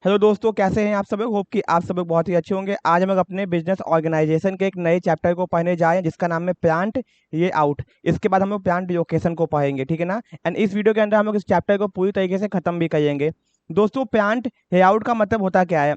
Hello दोस्तों, कैसे हैं आप सब लोग। होप कि आप सब लोग बहुत ही अच्छे होंगे। आज हम लोग अपने बिजनेस ऑर्गेनाइजेशन के एक नए चैप्टर को पढ़ने जा रहे हैं जिसका नाम है प्लांट ये आउट। इसके बाद हम लोग प्लांट लोकेशन को पढ़ेंगे, ठीक है ना। एंड इस वीडियो के अंदर हम लोग इस चैप्टर को पूरी तरीके से खत्म भी करेंगे। दोस्तों, प्लांट ये आउट का मतलब होता क्या है।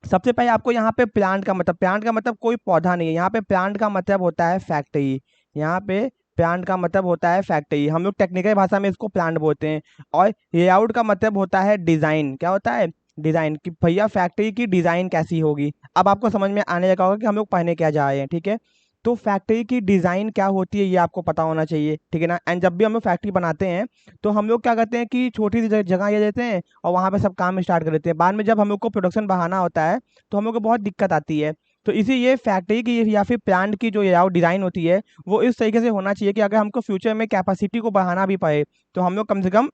सबसे पहले आपको यहाँ पे प्लांट का मतलब कोई पौधा नहीं है। यहाँ पे प्लांट का मतलब होता है फैक्ट्री। यहाँ पे प्लांट का मतलब होता है फैक्ट्री। हम लोग टेक्निकल भाषा में इसको प्लांट बोलते हैं। और लेआउट का मतलब होता है डिजाइन। क्या होता है? डिजाइन। कि भैया फैक्ट्री की डिजाइन कैसी होगी। अब आपको समझ में आने लगा होगा कि हम लोग पढ़ने क्या जा रहे हैं, ठीक है। तो फैक्ट्री की डिजाइन क्या होती है ये आपको पता होना चाहिए, ठीक है ना। एंड जब भी हम लोग फैक्ट्री बनाते हैं तो हम लोग क्या करते हैं कि छोटी सी जगह ले लेते हैं और वहाँ पे सब काम स्टार्ट कर देते हैं। बाद में जब हम लोग को प्रोडक्शन बढ़ाना होता है तो हम लोग को बहुत दिक्कत आती है। तो इसी ये फैक्ट्री की या फिर प्लांट की जो लेआउट डिज़ाइन होती है वो इस तरीके से होना चाहिए कि अगर हमको फ्यूचर में कैपेसिटी को बढ़ाना भी पड़े तो हम लोग कम से कम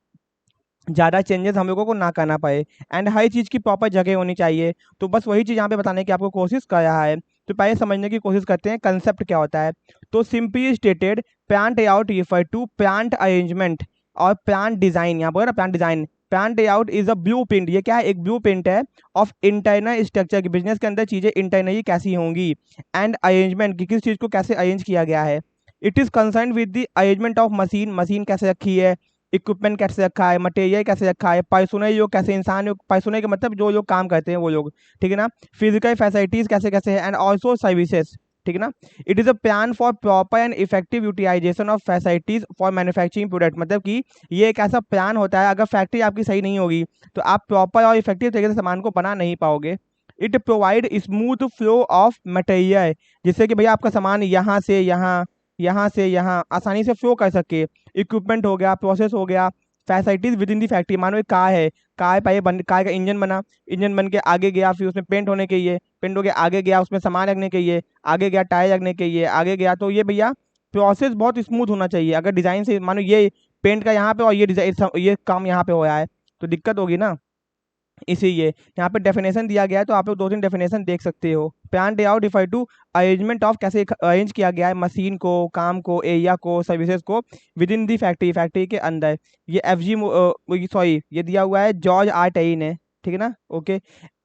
ज़्यादा चेंजेस हम लोगों को ना करना पड़े। एंड हर चीज़ की प्रॉपर जगह होनी चाहिए। तो बस वही चीज़ यहाँ पे बताने की आपको कोशिश कर रहा है। तो पहले समझने की कोशिश करते हैं कंसेप्ट क्या होता है। तो simply stated plant layout refer to plant arrangement और प्लांट डिजाइन। यहाँ पर plant design plant layout is a blueprint. ये क्या है? एक ब्लू प्रिंट है ऑफ इंटरनल स्ट्रक्चर की बिजनेस के अंदर चीज़ें इंटरनली कैसी होंगी। एंड अरेंजमेंट की किस चीज़ को कैसे अरेंज किया गया है। It is concern with the arrangement of machine. Machine कैसे रखी है, इक्विपमेंट कैसे रखा है, मटेरियल कैसे रखा है, पर्सनल लोग कैसे, इंसान लोग, पर्सनल के मतलब जो लोग काम करते हैं वो लोग, ठीक है ना। फिजिकल फैसिलिटीज कैसे कैसे है एंड ऑल्सो सर्विसेज, ठीक है ना। It is a plan for proper and effective utilization of facilities for manufacturing product. मतलब कि ये एक ऐसा प्लान होता है, अगर फैक्ट्री आपकी सही नहीं होगी तो आप प्रॉपर और इफेक्टिव तरीके से सामान को बना नहीं पाओगे। It provide smooth flow of material, जिससे कि भैया आपका सामान यहाँ से यहाँ, यहाँ से यहाँ आसानी से फ्लो कर सके। इक्विपमेंट हो गया, प्रोसेस हो गया, facilities with in the factory. मानो एक कार है, कार पहले बन, कार का इंजन बना, इंजन बन के आगे गया, फिर उसमें पेंट होने के लिए, पेंट हो गया, आगे गया उसमें सामान रखने के लिए, आगे गया टायर रखने के लिए, आगे गया। तो ये भैया प्रोसेस बहुत स्मूथ होना चाहिए। अगर डिजाइन से मानो ये पेंट का यहाँ पे और ये डिजाइन ये काम यहाँ पे हो रहा है तो दिक्कत होगी ना। इसीलिए यहाँ पे डेफिनेशन दिया गया है, तो आप लोग दो तीन डेफिनेशन देख सकते हो। Plan layout refer to arrangement of, कैसे अरेंज किया गया है मशीन को, काम को, एरिया को, सर्विसेज को with in the factory, factory के अंदर। ये एफ जी सॉरी ये दिया हुआ है जॉर्ज आर टेई ने, ठीक है ना। Okay.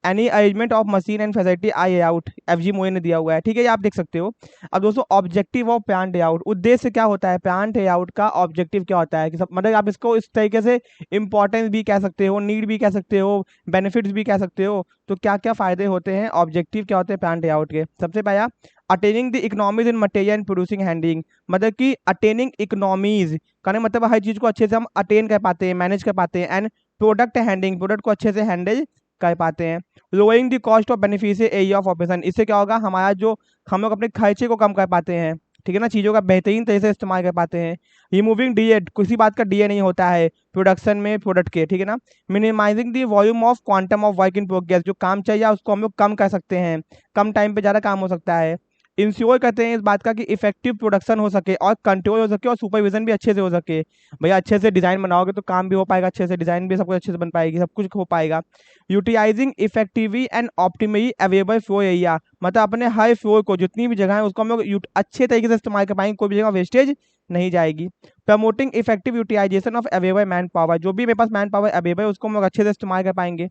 Any arrangement of machine and facility I out, F G मोए ने दिया हुआ है, ठीक है, ये आप देख सकते हो। अब दोस्तों, ऑब्जेक्टिव ऑफ प्लांट लेआउट, उद्देश्य क्या होता है प्लांट लेआउट का, ऑब्जेक्टिव क्या होता है कि सब मतलब आप इसको इस तरीके से इंपॉर्टेंस भी कह सकते हो, नीड भी कह सकते हो, बेनिफिट्स भी कह सकते हो। तो क्या क्या फायदे होते हैं, ऑब्जेक्टिव क्या होते हैं प्लांट लेआउट के। सबसे पहला, attaining the economies in material and producing handling. मतलब कि अटेनिंग इकोनॉमीज कहने मतलब हर चीज को अच्छे से हम अटेन कर पाते हैं, मैनेज कर पाते हैं। एंड प्रोडक्ट हैंडलिंग, प्रोडक्ट को अच्छे से हैंडल कर पाते हैं। Lowering the cost of beneficial area of operation, इससे क्या होगा, हमारा जो हम लोग अपने खर्चे को कम कर पाते हैं, ठीक है ना, चीज़ों का बेहतरीन तरीके से इस्तेमाल कर पाते हैं। रिमूविंग डीए, किसी बात का डीए नहीं होता है प्रोडक्शन में प्रोडक्ट के, ठीक है ना। Minimizing the volume of quantum of work in progress, जो काम चाहिए उसको हम लोग कम कर सकते हैं, कम टाइम पे ज़्यादा काम हो सकता है। इंश्योर करते हैं इस बात का कि इफेक्टिव प्रोडक्शन हो सके और कंट्रोल हो सके और सुपरविजन भी अच्छे से हो सके। भैया अच्छे से डिज़ाइन बनाओगे तो काम भी हो पाएगा अच्छे से, डिज़ाइन भी सब कुछ अच्छे से बन पाएगी, सब कुछ हो पाएगा। Utilizing effectively and optimally available floor area, मतलब अपने हर फ्लोर को, जितनी भी जगह है उसको हम लोग अच्छे तरीके से इस्तेमाल कर पाएंगे, कोई भी जगह वेस्टेज नहीं जाएगी। Promoting effective utilization of available manpower, जो भी मेरे पास मैन पावर अवेलेबल है उसको हम लोग अच्छे से इस्तेमाल कर पाएंगे।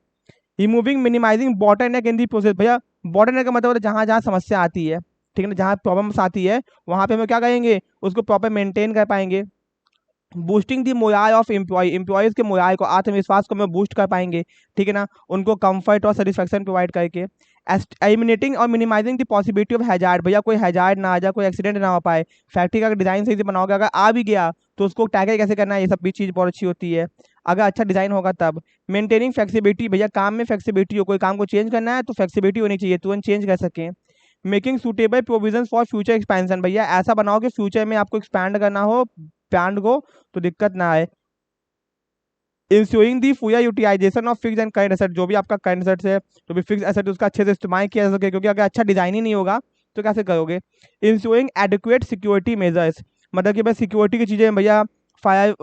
Removing minimizing bottleneck in the process, भैया बॉटलनेक का मतलब होता है जहाँ जहाँ समस्या आती है, ठीक है ना, जहाँ प्रॉब्लम्स आती है वहाँ पे हम क्या करेंगे, उसको प्रॉपर मेंटेन कर पाएंगे। Boosting the morale of employee, employees के मोराल को, आत्मविश्वास को हम बूस्ट कर पाएंगे, ठीक है ना, उनको कंफर्ट और सेटिस्फेक्शन प्रोवाइड करके। एलिमिनेटिंग और minimizing the possibility of hazard, भैया कोई हैजार्ड ना आ जाए, कोई एक्सीडेंट ना हो पाए। फैक्ट्री का डिज़ाइन सही से बनाओगे, अगर आ भी गया तो उसको टैकल कैसे करना है, ये सब भी चीज़ बहुत अच्छी होती है अगर अच्छा डिज़ाइन होगा तब। मेंटेनिंग फ्लेक्सिबिलिटी, भैया काम में फ्लेक्सिबिलिटी हो, कोई काम को चेंज करना है तो फ्लेक्सिबिलिटी होनी चाहिए, तुरंत चेंज कर सकें। Making suitable provision for future expansion, भैया ऐसा बनाओ कि फ्यूचर में आपको एक्सपैंड करना हो प्लांट को तो दिक्कत ना आए। Ensuring the full utilization of fix and current asset, जो भी आपका करंट एसेट है, जो भी फिक्स एसेट उसका अच्छे से इस्तेमाल किया जा सके, क्योंकि अगर अच्छा डिजाइन ही नहीं होगा तो कैसे करोगे। इंश्योरिंग एडिक्वेट सिक्योरिटी मेजर्स, मतलब कि भाई सिक्योरिटी की चीज़ें भैया, फायर,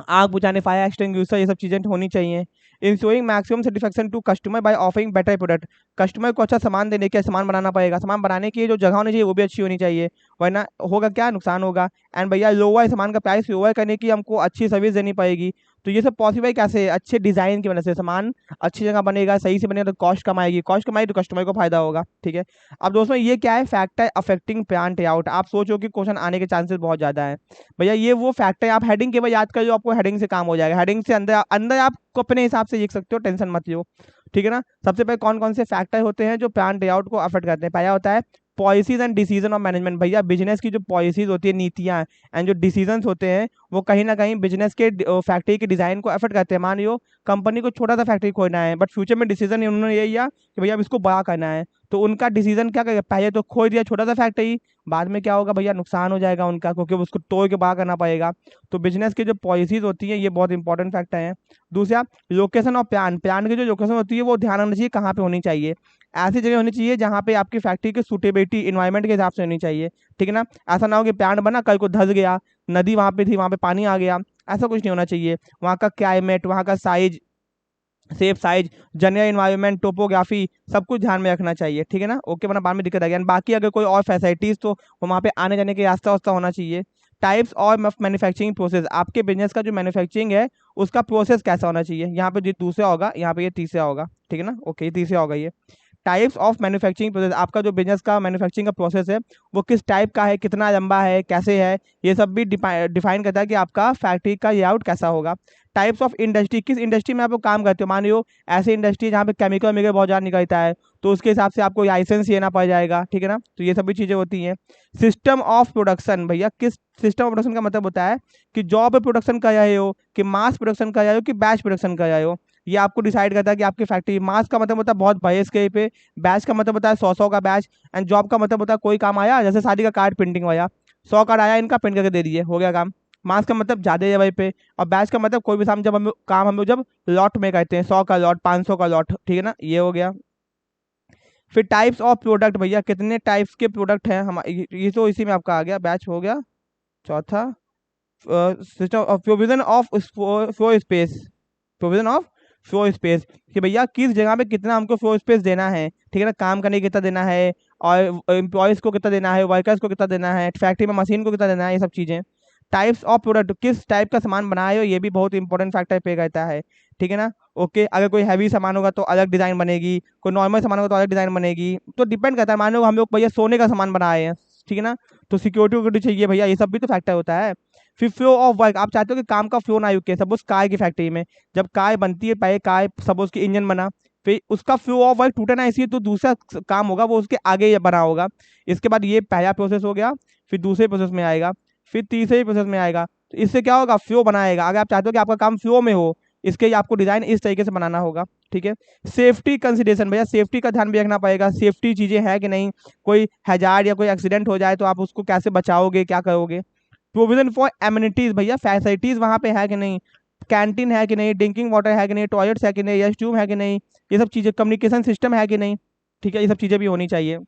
आग बुझाने, फायर एक्सटिंग्विशर, ये सब चीज़ें होनी चाहिए। Ensuring maximum satisfaction to customer by offering better product, customer को अच्छा सामान देने के, सामान बनाना पड़ेगा, सामान बनाने की जो जगह होनी चाहिए वो भी अच्छी होनी चाहिए, वरना होगा क्या, नुकसान होगा। एंड भैया लोअर, सामान का प्राइस लोअर करने की हमको अच्छी सर्विस देनी पड़ेगी। तो ये सब पॉसिबल कैसे है? अच्छे डिजाइन की वजह से। सामान अच्छी जगह बनेगा, सही से बनेगा तो कॉस्ट कमाएगी तो कस्टमर को फायदा होगा, ठीक है। अब दोस्तों ये क्या है, फैक्टर अफेक्टिंग प्लांट लेआउट। आप सोचो कि क्वेश्चन आने के चांसेस बहुत ज्यादा है भैया। ये वो फैक्टर है, आप हेडिंग केवल याद कर लो, आपको हेडिंग से काम हो जाएगा। हेडिंग से अंदर अंदर आपको अपने हिसाब से लिख सकते हो, टेंशन मत लो, ठीक है ना। सबसे पहले कौन कौन से फैक्टर होते हैं जो प्लांट लेआउट को अफेक्ट करते हैं? पहला होता है policies and decision of management. भैया बिजनेस की जो पॉलिसीज होती है, नीतियां एंड जो डिसीजंस होते हैं, वो कहीं ना कहीं बिजनेस के फैक्ट्री के डिजाइन को अफेक्ट करते हैं। मान लो कंपनी को छोटा सा फैक्ट्री खोलना है, बट फ्यूचर में डिसीजन उन्होंने ये लिया कि भैया अब इसको बड़ा करना है, तो उनका डिसीजन क्या करेगा, पहले तो खोल दिया छोटा सा फैक्ट्री, बाद में क्या होगा भैया, नुकसान हो जाएगा उनका, क्योंकि उसको तोड़ के बड़ा करना पड़ेगा। तो बिजनेस की जो पॉलिसीज होती हैं ये बहुत इंपॉर्टेंट फैक्टर है। दूसरा, लोकेशन और प्लान की जो लोकेशन होती है वो ध्यान रखना चाहिए, कहाँ पे होनी चाहिए। ऐसी जगह होनी चाहिए जहाँ पे आपकी फैक्ट्री की सुटेबिलिटी इन्वायरमेंट के हिसाब से होनी चाहिए, ठीक है ना। ऐसा ना हो कि प्लांट बना, कल को धस गया, नदी वहां पे थी, वहां पे पानी आ गया, ऐसा कुछ नहीं होना चाहिए। वहाँ का क्लाइमेट, वहाँ का size, safe size, general environment, topography, सब कुछ ध्यान में रखना चाहिए, ठीक है ना। ओके, वरना बाद में दिक्कत आ गया। बाकी अगर कोई और फैसिलिटीज तो वहाँ पे आने जाने के रास्ता वास्ता होना चाहिए। टाइप्स और मैन्युफैक्चरिंग प्रोसेस, आपके बिजनेस का जो मैन्युफैक्चरिंग है उसका प्रोसेस कैसा होना चाहिए। यहाँ पे ये दूसरा होगा, यहाँ पे ये तीसरा होगा, ठीक है ना। ओके, ये तीसरा होगा। ये टाइप्स ऑफ मैन्युफैक्चरिंग प्रोसेस, आपका जो बिजनेस का मैन्युफैक्चरिंग का प्रोसेस है वो किस टाइप का है, कितना लंबा है, कैसे है, ये सब भी डिफाइन करता है कि आपका फैक्ट्री का लेआउट कैसा होगा। टाइप्स ऑफ इंडस्ट्री, किस इंडस्ट्री में आप लोग काम करते हो। मान लो ऐसी इंडस्ट्री जहाँ पे केमिकल मिकल बहुत ज़्यादा निकलता है, तो उसके हिसाब से आपको लाइसेंस लेना पड़ जाएगा, ठीक है ना। तो ये सभी चीज़ें होती हैं। सिस्टम ऑफ प्रोडक्शन, भैया किस सिस्टम ऑफ प्रोडक्शन का मतलब होता है कि जॉब प्रोडक्शन कर रहे हो, कि मास प्रोडक्शन कर रहे हो, कि बैच प्रोडक्शन कर रहे हो। ये आपको डिसाइड करता है कि आपकी फैक्ट्री, मास का मतलब होता है बहुत बड़े स्केल पे, बैच का मतलब होता है 100 का बैच, एंड जॉब का मतलब होता है कोई काम आया, जैसे शादी का कार्ड प्रिंटिंग वाला, 100 कार्ड आया, इनका प्रिंट करके दे दीजिए, हो गया काम। मास का मतलब ज्यादा लेवल पे, और बैच का मतलब कोई भी काम हम लोग जब लॉट में करते हैं, 100 का लॉट, 500 का लॉट, ठीक है ना, ये हो गया। फिर टाइप्स ऑफ प्रोडक्ट, भैया कितने टाइप्स के प्रोडक्ट हैं हम, ये तो इसी में आपका आ गया, बैच हो गया। चौथा, system of provision of floor space, provision of floor space, कि भैया किस जगह पे कितना हमको फ्लोर स्पेस देना है, ठीक है ना, काम करने की कितना देना है, और एम्प्लॉयज़ को कितना देना है, वर्कर्स को कितना देना है, फैक्ट्री में मशीन को कितना देना है, ये सब चीज़ें। टाइप्स ऑफ प्रोडक्ट, किस टाइप का सामान बनाए हो, ये भी बहुत इंपॉर्टेंट फैक्टर पे करता है, ठीक है ना। ओके, अगर कोई हैवी सामान होगा तो अलग डिजाइन बनेगी, कोई नॉर्मल सामान होगा तो अलग डिजाइन बनेगी, तो डिपेंड करता है। मान लो हम लोग भैया सोने का सामान बनाए हैं, ठीक है ना, तो सिक्योरिटी वक्योरिटी चाहिए भैया, ये सब भी तो फैक्टर होता है। फिर फ्लो ऑफ वर्क, आप चाहते हो कि काम का फ्लो ना रुके। सपोज कार की फैक्ट्री में जब कार बनती है, पहले कार सपोज की इंजन बना, फिर उसका फ्लो ऑफ वर्क टूटे ना, इसलिए तो दूसरा काम होगा वो उसके आगे ये बना होगा। इसके बाद ये पहला प्रोसेस हो गया, फिर दूसरे प्रोसेस में आएगा, फिर तीसरे प्रोसेस में आएगा, तो इससे क्या होगा, फ्लो बनाएगा। अगर आप चाहते हो कि आपका काम फ्लो में हो, इसके लिए आपको डिजाइन इस तरीके से बनाना होगा, ठीक है। सेफ्टी कंसिडरेशन, भैया सेफ्टी का ध्यान भी रखना पड़ेगा, सेफ्टी चीजें है कि नहीं, कोई हैजार्ड या कोई एक्सीडेंट हो जाए तो आप उसको कैसे बचाओगे, क्या करोगे। प्रोविजन फॉर एमिनिटीज, भैया फैसिलिटीज वहां पे है कि नहीं, कैंटीन है कि नहीं, ड्रिंकिंग वाटर है कि नहीं, टॉयलेट्स है कि नहीं, रेस्ट रूम है कि नहीं, ये सब चीजें, कम्युनिकेशन सिस्टम है कि नहीं, ठीक है, ये सब चीजें भी होनी चाहिए।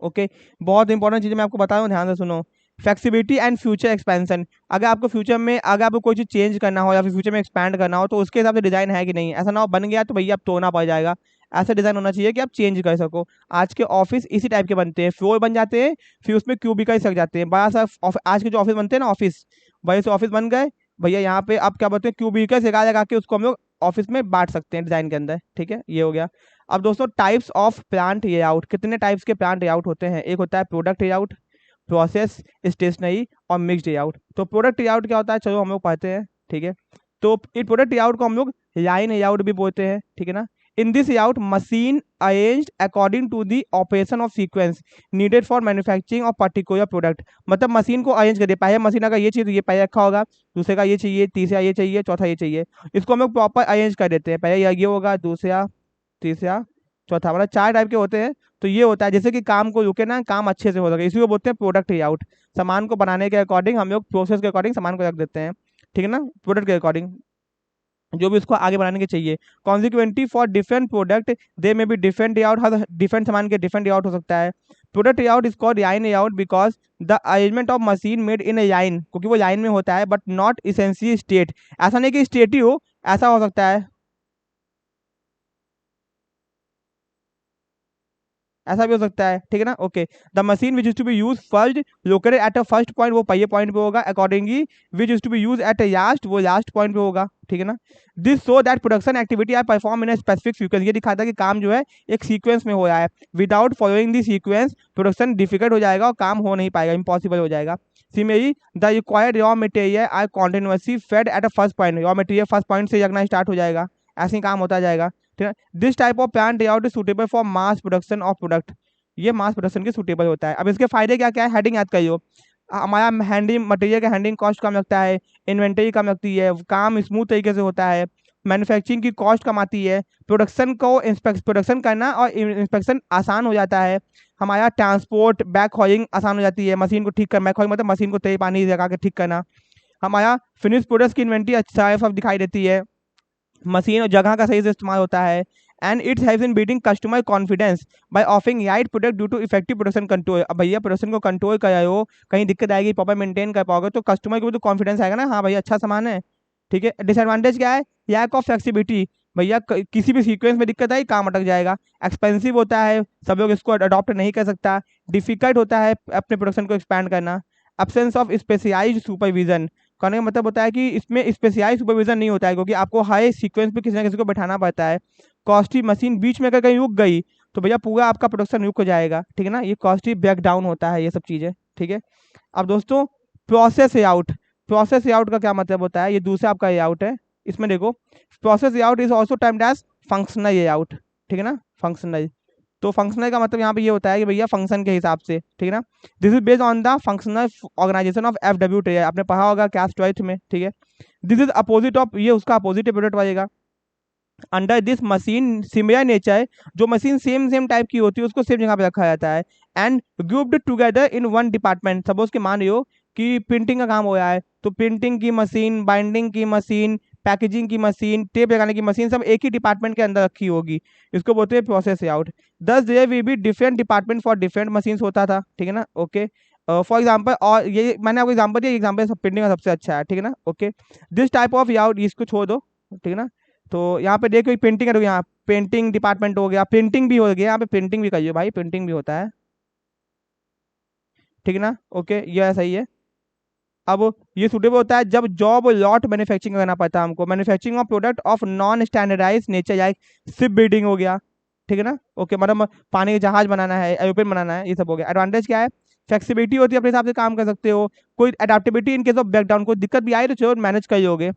ओके, बहुत इंपॉर्टेंट चीजें मैं आपको बता रहा हूँ, ध्यान से सुनो। फ्लेक्सिबिलिटी एंड फ्यूचर एक्सपेंशन, अगर आपको फ्यूचर में, अगर आपको कोई चीज चेंज करना हो या फिर फ्यूचर में एक्सपैंड करना हो, तो उसके हिसाब से डिजाइन है कि नहीं। ऐसा ना हो बन गया तो भैया अब तोड़ना पड़ जाएगा। ऐसा डिजाइन होना चाहिए कि आप चेंज कर सको। आज के ऑफिस इसी टाइप के बनते हैं, फ्लोर बन जाते हैं, फिर उसमें क्यूबिकल सक जाते हैं, बड़ा सा आज के जो ऑफिस बनते हैं ना, ऑफिस, बड़े से ऑफिस बन गए भैया। यहाँ पे आप क्या बोलते हैं, क्यूबिकल लगा लगा के उसको हम लोग ऑफिस में बांट सकते हैं डिजाइन के अंदर, ठीक है, ये हो गया। अब दोस्तों टाइप्स ऑफ प्लांट लेआउट, कितने टाइप्स के प्लांट लेआउट होते हैं। एक होता है प्रोडक्ट लेआउट, प्रोसेस, स्टेशनरी और मिक्स्ड लेआउट। तो प्रोडक्ट लेआउट क्या होता है, चलो हम लोग पढ़ते हैं, ठीक है। तो इस प्रोडक्ट लेआउट को हम लोग लाइन लेआउट भी बोलते हैं, ठीक है ना। In this layout machine arranged according to the operation of sequence needed for manufacturing of particular product. मतलब मशीन को अरेंज कर दिया, पहले मशीन अगर ये चाहिए तो ये पहले रखा होगा, दूसरे का ये चाहिए, तीसरा ये चाहिए, चौथा ये चाहिए, इसको हम लोग प्रॉपर अरेंज कर देते हैं। पहले ये होगा, दूसरा, तीसरा, चौथा, मतलब 4 टाइप के होते हैं। तो ये होता है जैसे कि काम को रुके ना, काम अच्छे से हो सके, इसी को बोलते हैं प्रोडक्ट लेआउट। सामान को बनाने के अकॉर्डिंग हम लोग प्रोसेस के अकॉर्डिंग सामान को रख देते हैं, ठीक है ना, प्रोडक्ट के अकॉर्डिंग जो भी उसको आगे बढ़ाने के चाहिए। कॉन्सिक्वेंटली फॉर डिफरेंट प्रोडक्ट दे में भी डिफरेंट लेआउट, हर डिफरेंट सामान के डिफरेंट लेआउट हो सकता है। Product layout is called line layout because the arrangement of machine made in A line, क्योंकि वो लाइन में होता है, बट नॉट इसेंशियली स्टेट, ऐसा नहीं कि स्टेट ही हो, ऐसा हो सकता है। ऐसा भी हो सकता है, ठीक है ना। Okay, the machine which is to be use first located at a first point, वो पहिए पॉइंट पे होगा। Accordingly which is to be use at a last, वो लास्ट पॉइंट पे होगा, ठीक है ना। This so that production activity are perform in a specific sequence, ये दिखाता है कि काम जो है एक सीक्वेंस में हो रहा है। विदाउट फॉलोइंग दी सीक्वेंस प्रोडक्शन डिफिकल्ट हो जाएगा और काम हो नहीं पाएगा, इम्पॉसिबल हो जाएगा। Similarly the required raw material are continuously fed at a first point, raw material first point से लगना स्टार्ट हो जाएगा, ऐसे ही काम होता जाएगा, ठीक है। This type of plant layout is suitable for mass production of product, ये मास प्रोडक्शन के सुटेबल होता है। अब इसके फायदे क्या क्या है, हेडिंग याद करियो। हमारा हैंडिंग मटेरियल का हैंडिंग कॉस्ट कम लगता है, इन्वेंटरी कम लगती है, काम स्मूथ तरीके से होता है, मैन्युफैक्चरिंग की कॉस्ट कम आती है, प्रोडक्शन को प्रोडक्शन करना और इंस्पेक्शन आसान हो जाता है, हमारा ट्रांसपोर्ट बैक हॉलिंग आसान हो जाती है, मशीन को ठीक करना, बैक हॉलिंग मतलब मशीन को तेज पानी लगा के ठीक करना, हमारा फिनिश प्रोडक्ट्स की इन्वेंटरी अच्छा है, सब दिखाई देती है, मशीन और जगह का सही से इस्तेमाल होता है। And its helps in building customer confidence by offering right product due to effective production control. अब भैया प्रोडक्शन को कंट्रोल कर रहे हो, कहीं दिक्कत आएगी, प्रॉपर मेंटेन कर पाओगे तो कस्टमर को भी तो कॉन्फिडेंस आएगा ना, हाँ भैया अच्छा सामान है, ठीक है। डिसएडवांटेज क्या है, लैक ऑफ फ्लेक्सिबिलिटी, भैया किसी भी सीक्वेंस में दिक्कत आई काम अटक जाएगा, एक्सपेंसिव होता है, सब लोग इसको अडॉप्ट नहीं कर सकता, डिफिकल्ट होता है अपने प्रोडक्शन को एक्सपैंड करना, एब्सेंस ऑफ स्पेशलाइज्ड सुपरविजन, कहने का मतलब होता है कि इसमें स्पेशलाइज सुपरविजन नहीं होता है, क्योंकि आपको हाई सीक्वेंस पे किसी ना किसी को बैठाना पड़ता है। कॉस्टली मशीन बीच में अगर कहीं रुक गई तो भैया पूरा आपका प्रोडक्शन रुक जाएगा, ठीक है ना, ये कॉस्टली ब्रेक डाउन होता है, ये सब चीज़ें, ठीक है। अब दोस्तों प्रोसेस लेआउट, प्रोसेस लेआउट का क्या मतलब होता है, ये दूसरा आपका लेआउट है। इसमें देखो process layout is also termed as functional layout, ठीक है ना, फंक्शनल। तो फंक्शनल का मतलब यहाँ पे ये होता है कि भैया फंक्शन के हिसाब से, ठीक है ना। This is based on the functional organization of FWT, आपने पढ़ा होगा क्लास 12th में, ठीक है। दिस इज अपोजिट ऑफ, ये उसका अपोजिट प्रोडक्ट बनेगा। Under this machine similar nature, जो मशीन सेम सेम टाइप की होती है उसको सेम जगह पे रखा जाता है। And grouped together in one department, suppose के मान लो कि प्रिंटिंग का काम हो रहा है, तो प्रिंटिंग की मशीन, बाइंडिंग की मशीन, पैकेजिंग की मशीन, टेप लगाने की मशीन सब एक ही डिपार्टमेंट के अंदर रखी होगी, इसको बोलते हैं process layout. Thus there will be different department for different machines होता था, ठीक है ना। ओके, फॉर एग्जाम्पल, और ये मैंने आपको एग्जाम्पल दिया, एग्जाम्पल प्रिंटिंग का सबसे अच्छा है, ठीक है ना। Okay, this type of layout, इसको छोड़ दो, ठीक है ना। तो यहाँ पे देखो पेंटिंग करोगे, यहाँ पेंटिंग डिपार्टमेंट हो गया, प्रिंटिंग भी हो गया, यहाँ पे प्रिंटिंग भी करिए भाई, प्रिंटिंग भी होता है, ठीक है ना। ओके, ये सही है। अब ये सुटेबल होता है जब जॉब लॉट मैन्युफैक्चरिंग करना पड़ता है हमको, manufacturing of product of non standardize nature, like ship building हो गया, ठीक है ना। ओके, मतलब पानी के जहाज बनाना है, एरोप्लेन बनाना है, ये सब हो गया। एडवांटेज क्या है, फ्लेक्सिबिलिटी होती है, अपने हिसाब से काम कर सकते हो, कोई adaptability in case of breakdown, कोई दिक्कत भी आई तो चलो मैनेज कर लोगे,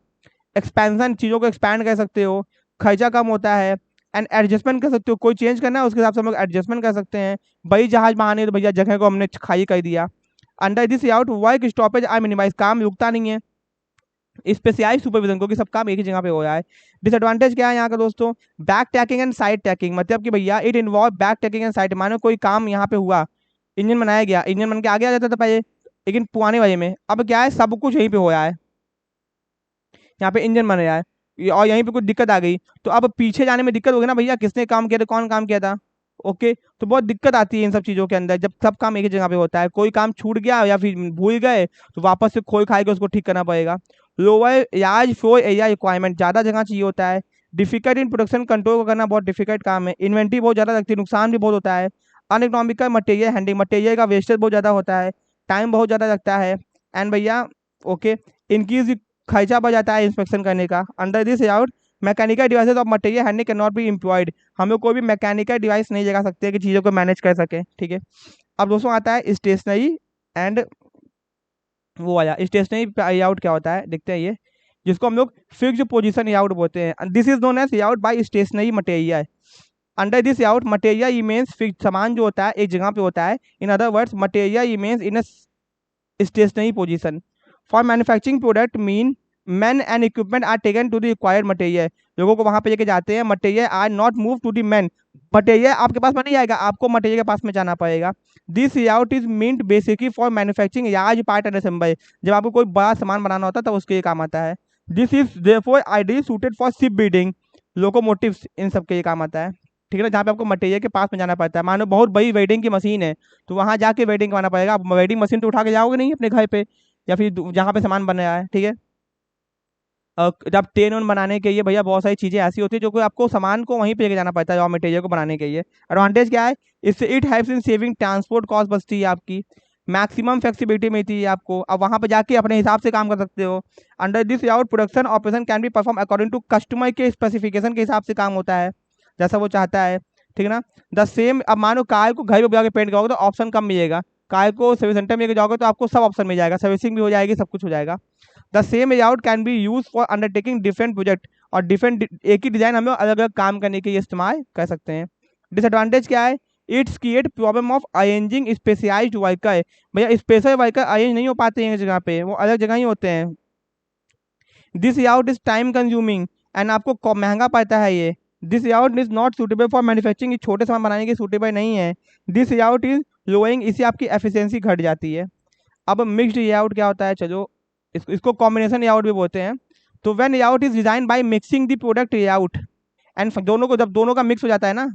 एक्सपेंशन, चीज़ों को एक्सपैंड कर सकते हो, खर्चा कम होता है, एंड एडजस्टमेंट कर सकते हो, कोई चेंज करना है उसके हिसाब से हम लोग एडजस्टमेंट कर सकते हैं। बड़ी जहाज बहाने तो भैया जगह को हमने खाली कर दिया। Under this out work stoppage I minimize, काम रुकता नहीं है, स्पेशलाइज सुपरविजन, क्योंकि सब काम एक ही जगह पे हो रहा है। डिसएडवांटेज क्या है यहाँ का दोस्तों, back tacking and side tacking, मतलब कि भैया it involve back tacking and side, मानो कोई काम यहाँ पे हुआ, इंजन बनाया गया, इंजन बन के आगे आ जाता था पहले, लेकिन पुराने वाले में अब क्या है, सब कुछ यहीं पे हो रहा है, यहाँ पे इंजन बन रहा है, और यहीं पे कुछ दिक्कत आ गई तो अब पीछे जाने में दिक्कत होगी ना भैया, किसने काम किया था, कौन काम किया था। ओके, तो बहुत दिक्कत आती है इन सब चीज़ों के अंदर, जब सब काम एक ही जगह पे होता है, कोई काम छूट गया या फिर भूल गए तो वापस से खोल खाए के उसको ठीक करना पड़ेगा। लोअर याज फ्लोर एरिया रिक्वायरमेंट, ज़्यादा जगह चाहिए होता है, डिफिकल्ट इन प्रोडक्शन कंट्रोल करना बहुत डिफिकल्ट काम है, इन्वेंट्री बहुत ज़्यादा लगती है, नुकसान भी बहुत होता है, अनइकोनॉमिकल मटेरियल हैंडलिंग, मटेरियल का वेस्टेज बहुत ज़्यादा होता है, टाइम बहुत ज़्यादा लगता है, एंड भैया ओके इनकीज खर्चा बढ़ जाता है इंस्पेक्शन करने का। Under this out mechanical devices of material handling can not be employed, हम लोग कोई भी मैकेनिकल डिवाइस नहीं लगा सकते कि चीज़ों को मैनेज कर सके, ठीक है। अब दोस्तों आता है स्टेशनरी एंड वो आया स्टेशनरी आउट क्या होता है देखते हैं, ये जिसको हम लोग फिक्स पोजीशन आउट बोलते हैं, this is known as out by stationary material. Under this out material remains fix, सामान जो होता है एक जगह पे होता है, in other words material remains in stationary position. For manufacturing product mean man and equipment are taken to the required material, लोगों को वहां पे लेके जाते हैं, material are not move to the man, material आपके पास में नहीं आएगा, आपको मटेरियल के पास में जाना पड़ेगा। This layout is meant basically for manufacturing large part and assemble, जब आपको कोई बड़ा सामान बनाना होता है तब उसके लिए काम आता है। This is therefore ideally suited for ship building, locomotives, इन सब के लिए काम आता है, ठीक है ना, जहाँ पे आपको मटेरियल के पास में जाना पड़ता है, मानो बहुत बड़ी वेल्डिंग की मशीन है तो वहां जाके वेल्डिंग करवाना पड़ेगा, आप वेल्डिंग मशीन तो उठा के जाओगे नहीं अपने घर पे या फिर जहाँ पे सामान बन रहा है, ठीक है। जब टेन वन बनाने के लिए भैया बहुत सारी चीज़ें ऐसी होती है जो कि आपको सामान को वहीं पे लेके जाना पड़ता है रॉ मटेरियल को बनाने के लिए। एडवांटेज क्या है, इससे it helps in saving transport cost बचती है आपकी, मैक्सिमम फ्लेक्सिबिलिटी मिलती है आपको, अब वहाँ पे जाके अपने हिसाब से काम कर सकते हो। Under this layout production operation can be perform according to customer के स्पेसिफिकेशन के हिसाब से काम होता है, जैसा वो चाहता है, ठीक है ना। द सेम, अब मानो कार को घर पे बुला के पेंट करोगे तो ऑप्शन कम मिलेगा, कार को सर्विस सेंटर में लेके जाओगे तो आपको सब ऑप्शन मिल जाएगा, सर्विसिंग भी हो जाएगी, सब कुछ हो जाएगा। The same layout can be use for undertaking different project, और डिफरेंट एक ही डिजाइन हम लोग अलग अलग काम करने के लिए इस्तेमाल कर सकते हैं। डिसएडवांटेज क्या है, its create problem of arranging specialized worker, भैया स्पेशल वर्कर अरेंज नहीं हो पाते हैं इस जगह पे, वो अलग जगह ही होते हैं। This layout is time consuming and आपको महंगा पड़ता है ये। This layout is not suitable for manufacturing, ये छोटे सामान बनाने के सूटेबल नहीं है। दिस लेआउट इज लोइंग, इससे आपकी एफिशिएंसी घट जाती है। अब मिक्स्ड लेआउट क्या होता है, चलो इसको कॉम्बिनेशन लेआउट भी बोलते हैं। तो when layout is design by mixing the product layout and, दोनों को जब दोनों का मिक्स हो जाता है ना,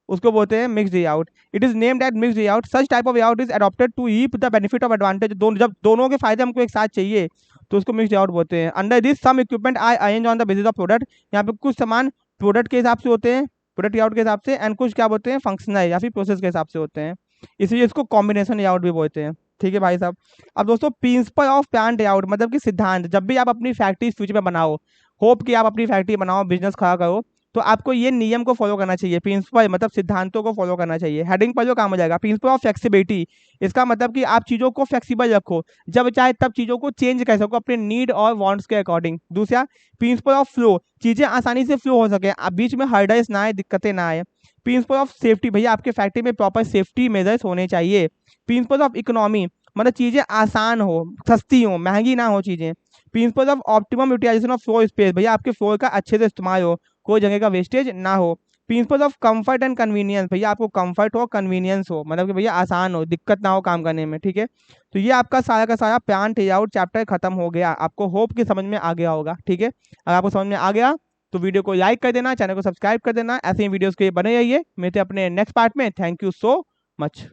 उसको बोलते हैं mixed layout. It is named at mixed layout, such type of layout is adopted to reap the benefit of advantage, दोनों जब दोनों के फायदे हमको एक साथ चाहिए तो उसको मिक्स्ड लेआउट बोलते हैं। Under this some equipment I arrange on the basis of product, यहाँ पे कुछ सामान प्रोडक्ट के हिसाब से होते हैं, प्रोडक्ट लेआउट के हिसाब से, एंड कुछ क्या बोलते हैं फंक्शनल या फिर प्रोसेस के हिसाब से होते हैं, इसलिए इसको कॉम्बिनेशन लेआउट भी बोलते हैं। ठीक है भाई साहब। अब दोस्तों प्रिंसिपल ऑफ प्लांट लेआउट मतलब कि सिद्धांत, जब भी आप अपनी फैक्ट्री फ्यूचर में बनाओ, होप कि आप अपनी फैक्ट्री बनाओ, बिजनेस खड़ा करो, तो आपको ये नियम को फॉलो करना चाहिए, प्रिंसिपल मतलब सिद्धांतों को फॉलो करना चाहिए। हेडिंग पर जो काम हो जाएगा, प्रिंसिपल ऑफ फ्लेक्सिबिलिटी, इसका मतलब कि आप चीज़ों को फ्लेक्सिबल रखो, जब चाहे तब चीज़ों को चेंज कर सको अपने नीड और वांट्स के अकॉर्डिंग। दूसरा प्रिंसिपल ऑफ फ्लो, चीज़ें आसानी से फ्लो हो सके, आप बीच में हर्डल्स ना आए, दिक्कतें ना आए। प्रिंसिपल ऑफ सेफ्टी, भैया आपके फैक्ट्री में प्रॉपर सेफ्टी मेजर्स होने चाहिए। प्रिंसिपल ऑफ इकोनॉमी, मतलब चीज़ें आसान हो, सस्ती हो, महंगी ना हो चीज़ें। Principle of optimum utilization of floor space, भैया आपके फ्लोर का अच्छे से इस्तेमाल हो, कोई जगह का वेस्टेज ना हो। Principle of comfort and convenience, भैया आपको कंफर्ट हो, कन्वीनियंस हो, मतलब कि भैया आसान हो, दिक्कत ना हो काम करने में। ठीक है, तो ये आपका सारा का सारा प्लांट लेआउट चैप्टर खत्म हो गया। आपको होप कि समझ में आ गया होगा। ठीक है, अगर आपको समझ में आ गया तो वीडियो को लाइक कर देना, चैनल को सब्सक्राइब कर देना, ऐसे ही वीडियोस के लिए बने रहिए। मिलते हैं अपने नेक्स्ट पार्ट में। Thank you so much.